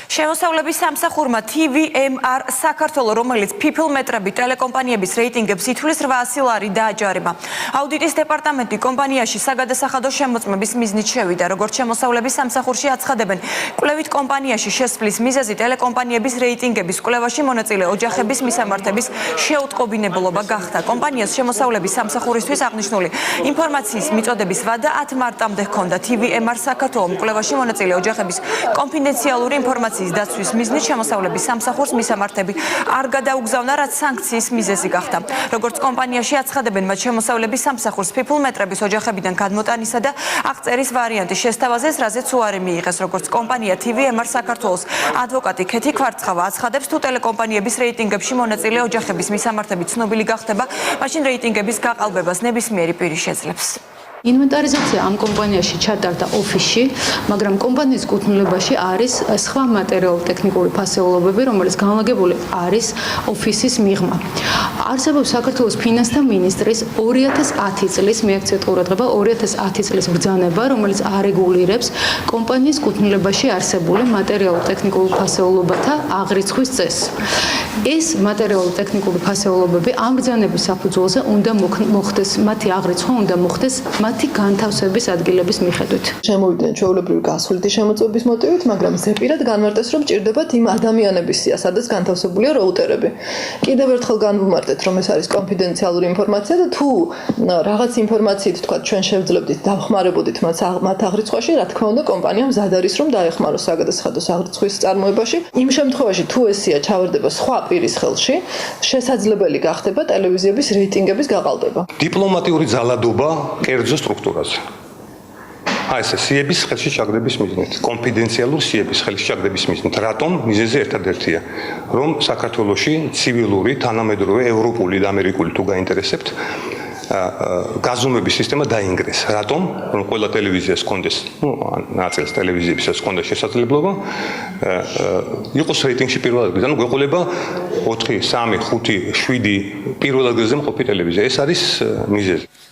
შემოსავლების სამსახურმა TVMR საქართველოს, რომელიც People მეტრები ტელეკომპანიების რეიტინგებს ითვლის 800 ლარი დააჯარება. აუდიტის დეპარტამენტი კომპანიაში საგადასახადო შემოწმების მიზნით შევიდა. როგორც შემოსავლების სამსახურში აცხადებენ, კვლევით კომპანიაში შესვლის მიზეზი ტელეკომპანიების რეიტინგების კვლევაში მონაწილე ოჯახების მისამართების შეუტყობინებულობა გახდა. კომპანიას შემოსავლების სამსახურისთვის აღნიშნული ინფორმაციის მიწოდების ვადა 10 მარტამდე ჰქონდა. TVMR საქართველოს კვლევაში მონაწილე ოჯახების კონფიდენციალური ინფორმაციის დაცვის მიზნით შემოსავლების სამსახურს მისამართები არ გადაუგზავნა, რაც სანქციის მიზეზი გახდა. როგორც კომპანიაში აცხადებენ, მათ შემოსავლების სამსახურს People მეტრების ოჯახებიდან გადმოტანისა და აღწერის ვარიანტი შესთავაზეს, რაზეც უარი მიიღეს. როგორც კომპანია TVMR საქართველოს ადვოკატი ქეთი ქვარცხავა აცხადებს, თუ ტელეკომპანიების რეიტინგებში მონაწილე ოჯახების მისამართები ცნობილი გახდება, მაშინ რეიტინგების გაყალბებას ნებისმიერი პირი შეძლებს. ინვენტარიზაცია ამ კომპანიაში ჩატარდა ოფისში, მაგრამ კომპანიის კუთვნილებაში არის სხვა მატერიალურ-ტექნიკური ფასეულობები, რომელიც განლაგებული არის ოფისის მიღმა. არსებობს საქართველოს ფინანსთა მინისტრის 2010 წლის მიაქცია ყურადღება 2010 წლის ბრძანება, რომელიც არეგულირებს კომპანიის კუთვნილებაში არსებული მატერიალურ-ტექნიკური ფასეულობათა აღრიცხვის წესს. ეს მატერიალურ-ტექნიკური ფასეულობები ამ ბრძანების საფუძველზე უნდა მოხდეს, მათი აღრიცხვა უნდა მოხდეს მათი განთავსების ადგილების მიხედვით. Შემოვიდნენ ჩვეულებრივი გასვლითი შემოწმების მოტივით, მაგრამ ზეპირად განმარტეს, რომ ჭირდებათ იმ ადამიანების სია, სადაც განთავსებულია რაუტერები. კიდევ ერთხელ განვუმარტეთ, რომ ეს არის კონფიდენციალური ინფორმაცია და თუ რაღაც ინფორმაციით, თქვა, ჩვენ შევძლებდით, დავხმარებოდით მათ აღრიცხვაში, რა თქმა უნდა, კომპანია მზად არის, რომ დაეხმაროს საგადასახადო აღრიცხვის წარმოებაში. იმ შემთხვევაში, თუ ეს სია ჩავარდება სხვა პირის ხელში, შესაძლებელი გახდება ტელევიზიების რეიტინგების გაყალბება. დიპლომატიური ძალადობა კერძო სტრუქტურაზე. ეს სიების ხელში ჩაგდების მიზნით, კონფიდენციალურ სიების ხელში ჩაგდების მიზნით. რატომ? მიზეზი ერთადერთია, რომ საქართველოში ცივილური, თანამედროვე, ევროპული და ამერიკული თუ გაინტერესებთ გაზომების სისტემა დაინგრეს. რატომ? რომ ყველა ტელევიზიას ჰქონდეს, ნაწილს ტელევიზიებისაც ჰქონდეს შესაძლებლობა იყოს რეიტინგში პირველ ადგილზე. ანუ გვეყოლება 4, 3, 5, 7 პირველ ადგილზე მყოფი ტელევიზია. ეს არის მიზეზი.